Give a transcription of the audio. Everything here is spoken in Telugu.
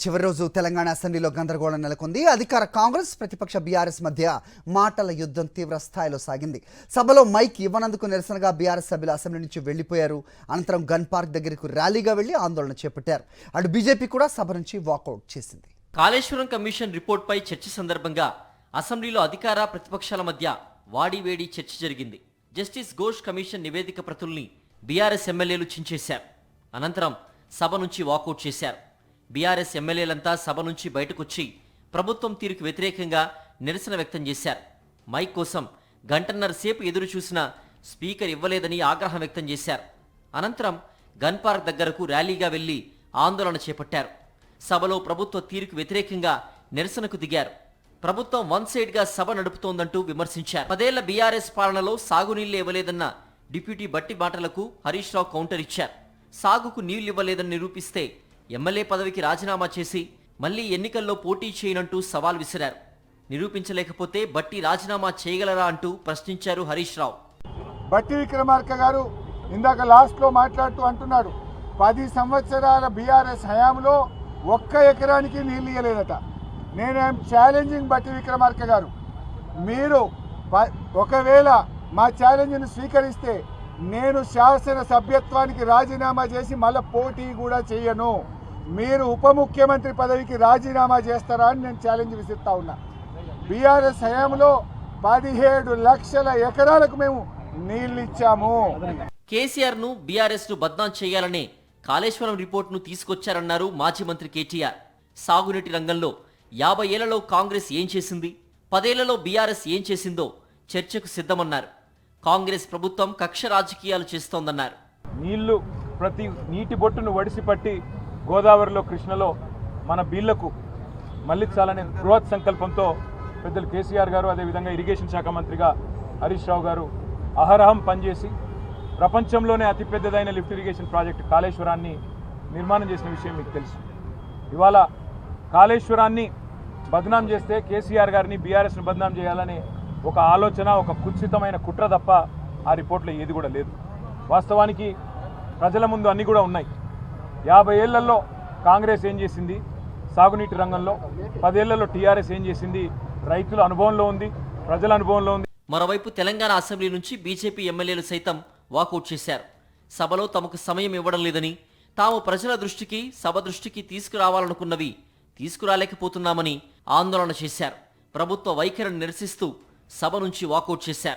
చివరి రోజు తెలంగాణ అసెంబ్లీలో గందరగోళం నెలకొంది. అధికార కాంగ్రెస్ ప్రతిపక్ష బీఆర్ఎస్ మధ్య మాటల యుద్ధం తీవ్ర స్థాయిలో సాగింది. సభలో మైక్ ఇవ్వనందుకు నిరసనగా బీఆర్ఎస్ సభ్యులు అసెంబ్లీ నుంచి వెళ్లిపోయారు. అనంతరం గన్ పార్క్ దగ్గరకు ర్యాలీగా వెళ్లి ఆందోళన చేపట్టారు. అటు బీజేపీ కూడా సభ నుంచి వాకౌట్ చేసింది. కాళేశ్వరం కమిషన్ రిపోర్ట్పై చర్చ సందర్భంగా అసెంబ్లీలో అధికార ప్రతిపక్షాల మధ్య వాడివేడి చర్చ జరిగింది. జస్టిస్ ఘోష్ కమిషన్ నివేదిక ప్రతుల్ని బీఆర్ఎస్ ఎమ్మెల్యేలు చించేశారు. అనంతరం సభ నుంచి వాకౌట్ చేశారు. బీఆర్ఎస్ ఎమ్మెల్యేలంతా సభ నుంచి బయటకొచ్చి ప్రభుత్వం తీరుకు వ్యతిరేకంగా నిరసన వ్యక్తం చేశారు. మైక్ కోసం గంటన్నర సేపు ఎదురు చూసినా స్పీకర్ ఇవ్వలేదని ఆగ్రహం వ్యక్తం చేశారు. అనంతరం గన్ పార్క్ దగ్గరకు ర్యాలీగా వెళ్లి ఆందోళన చేపట్టారు. సభలో ప్రభుత్వ తీరుకు వ్యతిరేకంగా నిరసనకు దిగారు. ప్రభుత్వం వన్ సైడ్గా సభ నడుపుతోందంటూ విమర్శించారు. 10 ఏళ్ల బీఆర్ఎస్ పాలనలో సాగునీళ్లు ఇవ్వలేదన్న డిప్యూటీ బట్టి మాటలకు హరీష్ రావు కౌంటర్ ఇచ్చారు. సాగుకు నీళ్లు ఇవ్వలేదని నిరూపిస్తే ఎమ్మెల్యే పదవికి రాజీనామా చేసి మళ్లీ ఎన్నికల్లో పోటీ చేయనంటూ సవాల్ విసిరారు. నిరూపించలేకపోతే బట్టి రాజీనామా చేయగలరా అంటూ ప్రశ్నించారు హరీష్ రావు. బట్టి విక్రమార్క గారు ఇందాక లాస్ట్లో మాట్లాడుతూ అంటున్నాడు, 10 సంవత్సరాల బీఆర్ఎస్ హయాంలో 1 ఎకరానికి నీళ్ళు ఇవ్వలేదట. నేనేం ఛాలెంజింగ్ బట్టి విక్రమార్క గారు, మీరు ఒకవేళ మా ఛాలెంజ్ను స్వీకరిస్తే నేను శాసన సభ్యత్వానికి రాజీనామా చేసి మళ్ళీ పోటీ కూడా చేయను. మీరు ఉప ముఖ్యమంత్రి పదవికి రాజీనామా చేస్తారా అని నేను ఛాలెంజ్ విసిస్తా ఉన్నా. బీఆర్ఎస్ హయాంలో 17 లక్షల ఎకరాలకు మేము నీళ్ళు ఇచ్చాము. కేసీఆర్ ను బీఆర్ఎస్ ను బద్నాం చేయాలనే కాళేశ్వరం రిపోర్టును తీసుకొచ్చారన్నారు మాజీ మంత్రి కేటీఆర్. సాగునీటి రంగంలో 50 ఏళ్లలో కాంగ్రెస్ ఏం చేసింది, 10 ఏళ్లలో బీఆర్ఎస్ ఏం చేసిందో చర్చకు సిద్ధమన్నారు. కాంగ్రెస్ ప్రభుత్వం కక్ష రాజకీయాలు చేస్తోందన్నారు. నీళ్లు ప్రతి నీటి బొట్టును వడిసిపట్టి గోదావరిలో కృష్ణలో మన బీళ్లకు మళ్లించాలనే బృహత్ సంకల్పంతో పెద్దలు కేసీఆర్ గారు, అదేవిధంగా ఇరిగేషన్ శాఖ మంత్రిగా హరీష్ రావు గారు అహరహం పనిచేసి ప్రపంచంలోనే అతిపెద్దదైన లిఫ్ట్ ఇరిగేషన్ ప్రాజెక్టు కాళేశ్వరాన్ని నిర్మాణం చేసిన విషయం మీకు తెలుసు. ఇవాళ కాళేశ్వరాన్ని బద్నాం చేస్తే కేసీఆర్ గారిని బీఆర్ఎస్ను బద్నాం చేయాలని ఒక ఆలోచన, ఒక కుత్సితమైన కుట్ర తప్ప ఆ రిపోర్ట్లో ఏది కూడా లేదు. వాస్తవానికి ప్రజల ముందు అన్నీ కూడా ఉన్నాయి. 50 ఏళ్లలో కాంగ్రెస్ ఏం చేసింది సాగునీటి రంగంలో, 10 ఏళ్లలో టీఆర్ఎస్ ఏం చేసింది రైతుల అనుభవంలో ఉంది, ప్రజల అనుభవంలో ఉంది. మరోవైపు తెలంగాణ అసెంబ్లీ నుంచి బీజేపీ ఎమ్మెల్యేలు సైతం వాకౌట్ చేశారు. సభలో తమకు సమయం ఇవ్వడం లేదని, తాము ప్రజల దృష్టికి సభ దృష్టికి తీసుకురావాలనుకున్నవి తీసుకురాలేకపోతున్నామని ఆందోళన చేశారు. ప్రభుత్వ వైఖరిని నిరసిస్తూ సభ నుంచి వాకౌట్ చేశారు.